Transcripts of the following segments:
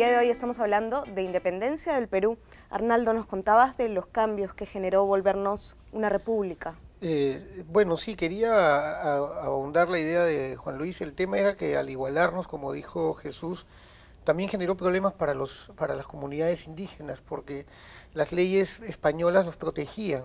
día de hoy estamos hablando de independencia del Perú. Arnaldo, nos contabas de los cambios que generó volvernos una república. Bueno, sí, quería ahondar la idea de Juan Luis. El tema era que al igualarnos, como dijo Jesús, también generó problemas para las comunidades indígenas, porque las leyes españolas los protegían.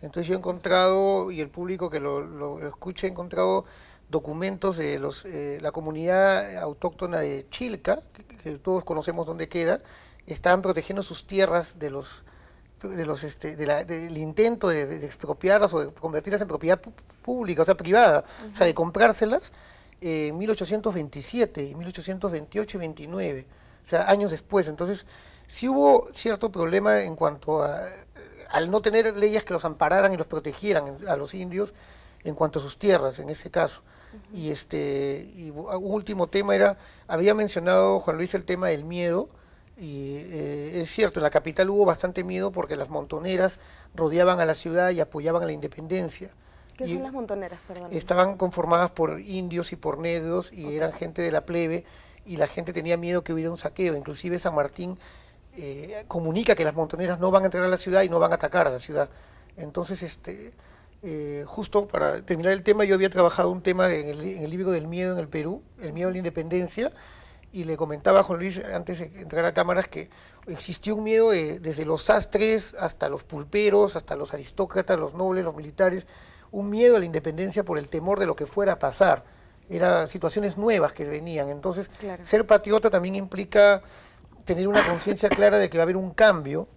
Entonces yo he encontrado, y el público que lo escucha, he encontrado documentos de la comunidad autóctona de Chilca, que todos conocemos dónde queda, estaban protegiendo sus tierras del intento de expropiarlas o de convertirlas en propiedad pública, o sea, privada, o sea, de comprárselas en 1827, y 1828 y 29, o sea, años después. Entonces, sí hubo cierto problema en cuanto al no tener leyes que los ampararan y los protegieran a los indios en cuanto a sus tierras, en ese caso. Y un último tema había mencionado Juan Luis el tema del miedo, y es cierto, en la capital hubo bastante miedo porque las montoneras rodeaban a la ciudad y apoyaban a la independencia. ¿Qué son las montoneras, perdón? Estaban conformadas por indios y por negros, y eran gente de la plebe, y la gente tenía miedo que hubiera un saqueo. Inclusive San Martín comunica que las montoneras no van a entrar a la ciudad y no van a atacar a la ciudad. Entonces, justo para terminar el tema, yo había trabajado un tema en el libro del miedo en el Perú, el miedo a la independencia, y le comentaba a Juan Luis antes de entrar a cámaras que existió un miedo desde los sastres hasta los pulperos, hasta los aristócratas, los nobles, los militares, un miedo a la independencia por el temor de lo que fuera a pasar. Eran situaciones nuevas que venían. Entonces, claro, ser patriota también implica tener una conciencia clara de que va a haber un cambio,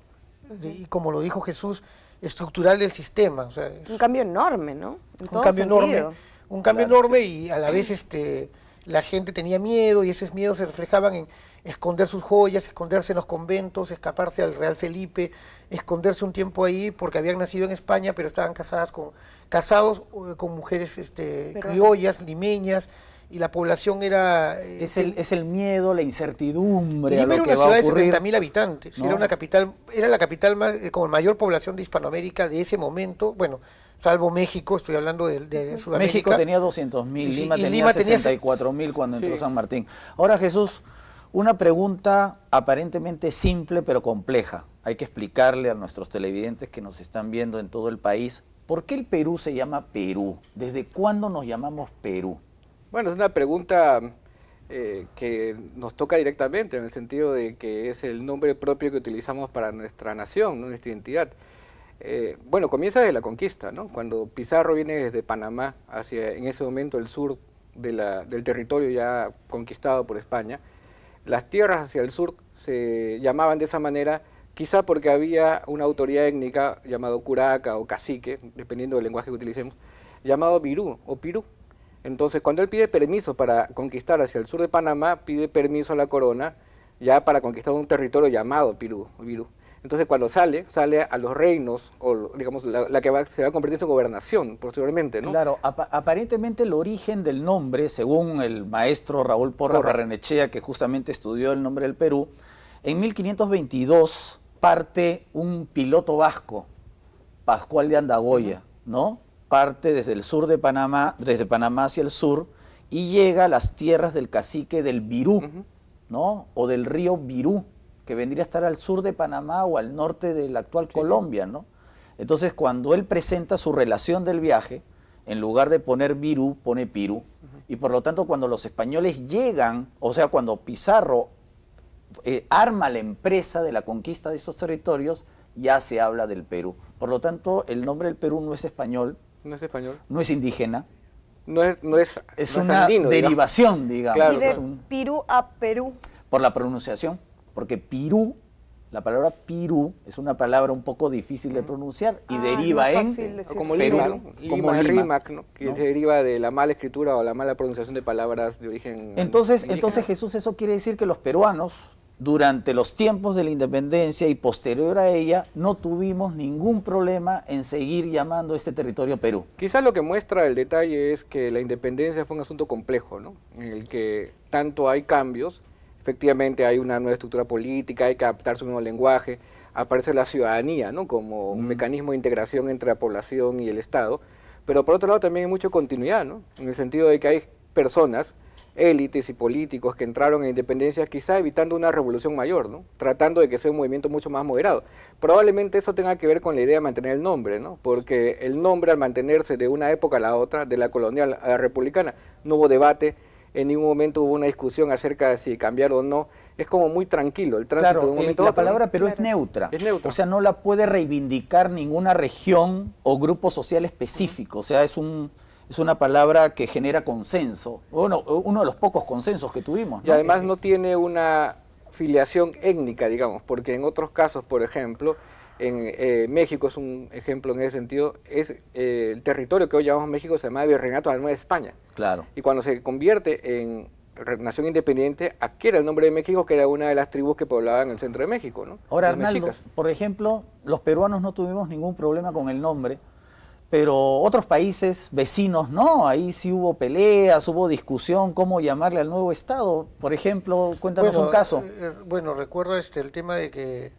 y como lo dijo Jesús, estructural del sistema. O sea, un cambio enorme, ¿no? Un cambio enorme, y a la vez la gente tenía miedo, y esos miedos se reflejaban en esconder sus joyas, esconderse en los conventos, escaparse al Real Felipe, esconderse un tiempo ahí porque habían nacido en España, pero estaban casados con mujeres criollas, limeñas, y la población era... Es el miedo, la incertidumbre. Lima era una ciudad de 70.000 habitantes, ¿no? Era la capital con mayor población de Hispanoamérica de ese momento, bueno, salvo México, estoy hablando de Sudamérica. México tenía 200.000, Lima tenía 64.000 cuando entró San Martín. Ahora, Jesús, una pregunta aparentemente simple pero compleja. Hay que explicarle a nuestros televidentes que nos están viendo en todo el país, ¿por qué el Perú se llama Perú? ¿Desde cuándo nos llamamos Perú? Bueno, es una pregunta que nos toca directamente, en el sentido de que es el nombre propio que utilizamos para nuestra nación, ¿no? Nuestra identidad. Bueno, comienza desde la conquista, ¿no? Cuando Pizarro viene desde Panamá hacia, en ese momento, el sur del territorio ya conquistado por España. Las tierras hacia el sur se llamaban de esa manera, quizá porque había una autoridad étnica llamado curaca o cacique, dependiendo del lenguaje que utilicemos, llamado Virú o Pirú. Entonces, cuando él pide permiso para conquistar hacia el sur de Panamá, pide permiso a la corona ya para conquistar un territorio llamado Virú. Entonces, cuando sale a los reinos, o digamos, la que se va a convertir en gobernación posteriormente, ¿no? Claro, aparentemente el origen del nombre, según el maestro Raúl Porras Barrenechea, que justamente estudió el nombre del Perú, en 1522 parte un piloto vasco, Pascual de Andagoya, ¿no? Parte desde el sur de Panamá, desde Panamá hacia el sur, y llega a las tierras del cacique del Virú, ¿no? O del río Virú, que vendría a estar al sur de Panamá o al norte de la actual Colombia, ¿no? Entonces, cuando él presenta su relación del viaje, en lugar de poner Virú, pone Pirú. Y por lo tanto, cuando los españoles llegan, o sea, cuando Pizarro arma la empresa de la conquista de estos territorios, ya se habla del Perú. Por lo tanto, el nombre del Perú no es español. No es español. No es indígena. Es una andino, derivación, digamos. Claro. Y de Pirú a Perú. Por la pronunciación, porque Pirú, la palabra Pirú es una palabra un poco difícil de pronunciar y deriva en como Perú, Lima, ¿no? como Lima, Lima, Rímac, ¿no? Que se deriva de la mala escritura o la mala pronunciación de palabras de origen entonces Jesús, eso quiere decir que los peruanos, durante los tiempos de la independencia y posterior a ella, no tuvimos ningún problema en seguir llamando este territorio Perú. Quizás lo que muestra el detalle es que la independencia fue un asunto complejo, ¿no? En el que tanto hay cambios, efectivamente hay una nueva estructura política, hay que adaptarse a un nuevo lenguaje, aparece la ciudadanía, ¿no? Como un mecanismo de integración entre la población y el Estado, pero por otro lado también hay mucha continuidad, ¿no? En el sentido de que hay personas élites y políticos que entraron en independencia, quizá evitando una revolución mayor, ¿no? Tratando de que sea un movimiento mucho más moderado. Probablemente eso tenga que ver con la idea de mantener el nombre, ¿no? Porque el nombre, al mantenerse de una época a la otra, de la colonial a la republicana, no hubo debate, en ningún momento hubo una discusión acerca de si cambiar o no. Es como muy tranquilo el tránsito Claro, de un momento a la otro, palabra ¿no? Perú es neutra. Es neutra. O sea, no la puede reivindicar ninguna región o grupo social específico. O sea, es una palabra que genera consenso. Bueno, uno de los pocos consensos que tuvimos, ¿no? Y además no tiene una filiación étnica, digamos, porque en otros casos, por ejemplo, en México es un ejemplo en ese sentido, es el territorio que hoy llamamos México se llama Virreinato de la Nueva España. Claro. Y cuando se convierte en nación independiente, adquiere el nombre de México, que era una de las tribus que poblaban el centro de México, ¿no? Ahora, Los Arnaldo, mexicas. por ejemplo, los peruanos no tuvimos ningún problema con el nombre, pero otros países vecinos no, ahí sí hubo peleas, hubo discusión, cómo llamarle al nuevo estado. Por ejemplo, cuéntanos un caso. Bueno, recuerdo el tema de que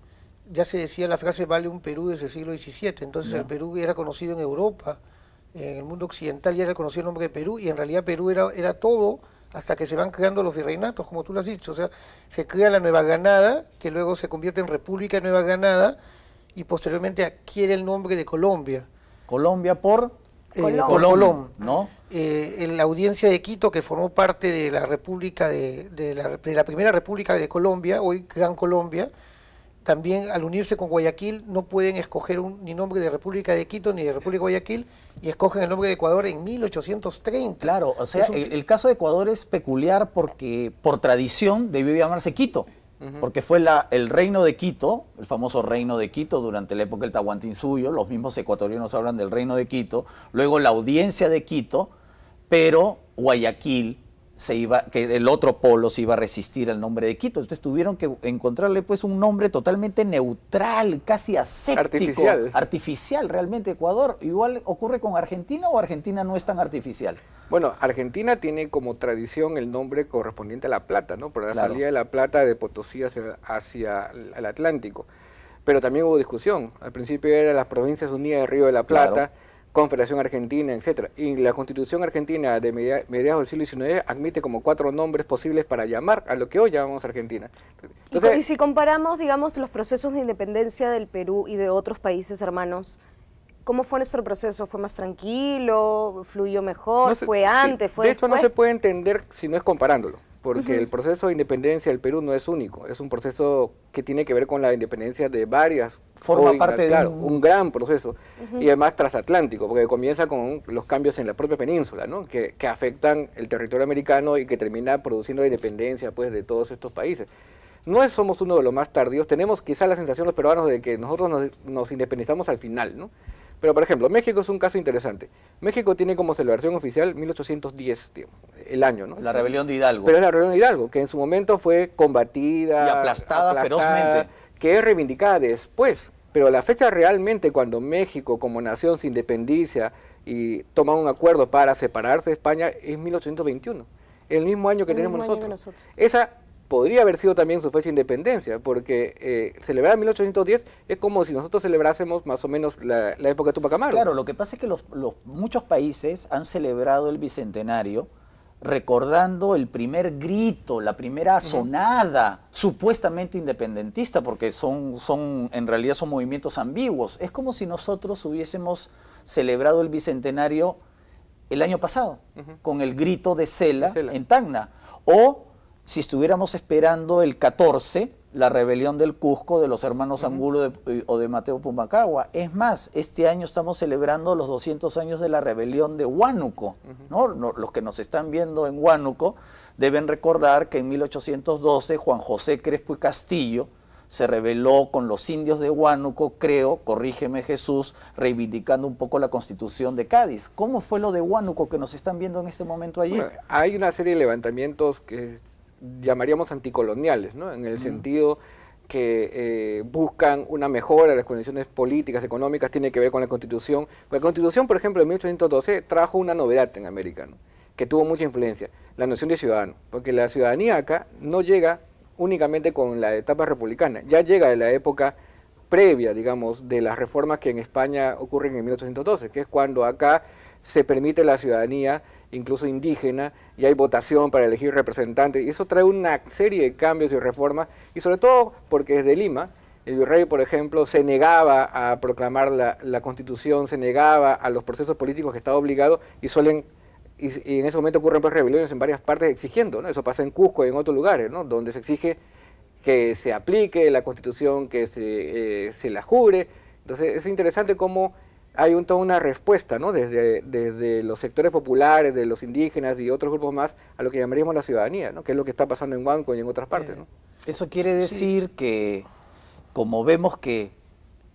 ya se decía la frase vale un Perú desde el siglo XVII, entonces el Perú era conocido en Europa, en el mundo occidental ya era conocido el nombre de Perú, y en realidad Perú era todo hasta que se van creando los virreinatos, como tú lo has dicho. O sea, se crea la Nueva Granada, que luego se convierte en República de Nueva Granada, y posteriormente adquiere el nombre de Colombia. Colombia por Colón, ¿no? En la audiencia de Quito, que formó parte de la República de la primera República de Colombia, hoy Gran Colombia, también al unirse con Guayaquil no pueden escoger ni nombre de República de Quito ni de República de Guayaquil, y escogen el nombre de Ecuador en 1830. Claro, o sea, el caso de Ecuador es peculiar porque por tradición debió llamarse Quito, porque fue el reino de Quito, el famoso reino de Quito durante la época del Tahuantinsuyo, los mismos ecuatorianos hablan del reino de Quito, luego la audiencia de Quito, pero Guayaquil que el otro polo se iba a resistir al nombre de Quito, entonces tuvieron que encontrarle pues un nombre totalmente neutral, casi aséptico, artificial realmente. Ecuador, igual ocurre con Argentina, o Argentina no es tan artificial. Bueno, Argentina tiene como tradición el nombre correspondiente a La Plata, ¿no? Por la Claro. salida de La Plata de Potosí hacia el Atlántico. Pero también hubo discusión. Al principio eran las Provincias Unidas del Río de la Plata, Claro. Confederación Argentina, etcétera. Y la Constitución Argentina de mediados del siglo XIX admite como 4 nombres posibles para llamar a lo que hoy llamamos Argentina. Entonces, Y si comparamos, digamos, los procesos de independencia del Perú y de otros países hermanos, ¿cómo fue nuestro proceso? ¿Fue más tranquilo? ¿Fluyó mejor? ¿Fue antes? Sí, ¿Fue de hecho, no después? se puede entender si no es comparándolo, porque el proceso de independencia del Perú no es único, es un proceso que tiene que ver con la independencia de varias. Forma parte de un gran proceso, y además transatlántico, porque comienza con los cambios en la propia península, ¿no? que afectan el territorio americano y que termina produciendo la independencia pues, de todos estos países. No somos uno de los más tardíos, tenemos quizás la sensación los peruanos de que nosotros nos independizamos al final, ¿no? Pero, por ejemplo, México es un caso interesante. México tiene como celebración oficial 1810, digamos, el año, ¿no? La rebelión de Hidalgo. Pero es la rebelión de Hidalgo, que en su momento fue combatida, Y aplastada ferozmente. que es reivindicada después. Pero la fecha realmente cuando México como nación se independiza y toma un acuerdo para separarse de España es 1821, el mismo año que tenemos nosotros. Esa podría haber sido también su fecha de independencia, porque celebrar 1810 es como si nosotros celebrásemos más o menos la época de Tupac Amaru. Claro, lo que pasa es que muchos países han celebrado el Bicentenario recordando el primer grito, la primera sonada supuestamente independentista, porque en realidad son movimientos ambiguos. Es como si nosotros hubiésemos celebrado el Bicentenario el año pasado, con el grito de Cela en Tacna, o si estuviéramos esperando el 14, la rebelión del Cusco de los hermanos Angulo o de Mateo Pumacagua. Es más, este año estamos celebrando los 200 años de la rebelión de Huánuco, ¿no? Los que nos están viendo en Huánuco deben recordar que en 1812 Juan José Crespo y Castillo se rebeló con los indios de Huánuco, creo, corrígeme Jesús, reivindicando un poco la Constitución de Cádiz. ¿Cómo fue lo de Huánuco que nos están viendo en este momento allí? Bueno, hay una serie de levantamientos que llamaríamos anticoloniales, ¿no? En el sentido que buscan una mejora de las condiciones políticas, económicas, tiene que ver con la Constitución. Pues la Constitución, por ejemplo, en 1812 trajo una novedad en América, ¿no? Que tuvo mucha influencia, la noción de ciudadano, porque la ciudadanía acá no llega únicamente con la etapa republicana, ya llega de la época previa, digamos, de las reformas que en España ocurren en 1812, que es cuando acá se permite la ciudadanía incluso indígena, y hay votación para elegir representantes, y eso trae una serie de cambios y reformas, y sobre todo porque desde Lima, el virrey, por ejemplo, se negaba a proclamar la Constitución, se negaba a los procesos políticos que estaba obligado, y en ese momento ocurren pues, rebeliones en varias partes exigiendo, ¿no? Eso pasa en Cusco y en otros lugares, ¿no? Donde se exige que se aplique la Constitución, que se la jure. Entonces es interesante cómo hay toda una respuesta, ¿no? desde los sectores populares, de los indígenas y otros grupos más, a lo que llamaríamos la ciudadanía, ¿no? Que es lo que está pasando en Huánuco y en otras partes, ¿no? Eso quiere decir que, como vemos que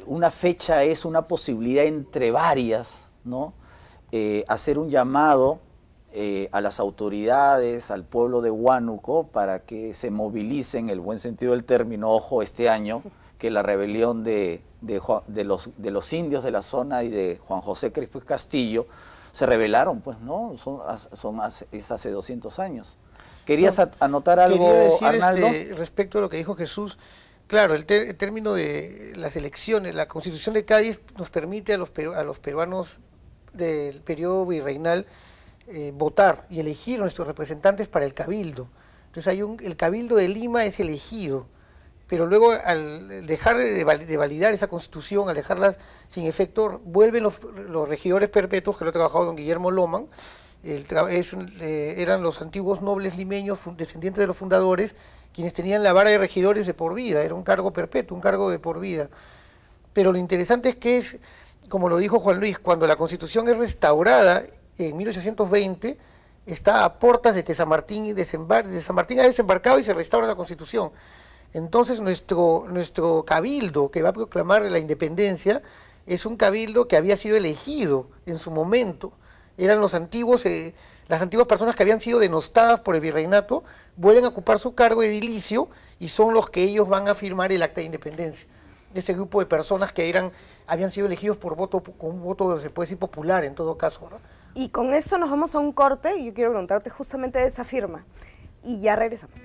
una fecha es una posibilidad entre varias, ¿no? Hacer un llamado a las autoridades, al pueblo de Huánuco, para que se movilicen, en el buen sentido del término, ojo, este año, que la rebelión de los indios de la zona y de Juan José Crespo y Castillo se rebelaron, pues, ¿no? Es hace 200 años. ¿Querías anotar algo, quería decir, Arnaldo? Respecto a lo que dijo Jesús, claro, el término de las elecciones, la Constitución de Cádiz nos permite a los peruanos del periodo virreinal votar y elegir nuestros representantes para el cabildo. Entonces el cabildo de Lima es elegido, pero luego al dejar de validar esa constitución, al dejarla sin efecto, vuelven los regidores perpetuos, que lo ha trabajado don Guillermo Loman, eran los antiguos nobles limeños, descendientes de los fundadores, quienes tenían la vara de regidores de por vida, era un cargo perpetuo, un cargo de por vida. Pero lo interesante es que es, como lo dijo Juan Luis, cuando la constitución es restaurada en 1820, está a portas de que San Martín ha desembarcado y se restaura la Constitución. Entonces nuestro cabildo que va a proclamar la independencia es un cabildo que había sido elegido en su momento. Eran las antiguas personas que habían sido denostadas por el virreinato, vuelven a ocupar su cargo edilicio y son los que ellos van a firmar el acta de independencia. Ese grupo de personas que habían sido elegidos por voto, con un voto, se puede decir, popular en todo caso, ¿no? Y con eso nos vamos a un corte y yo quiero preguntarte justamente de esa firma. Y ya regresamos.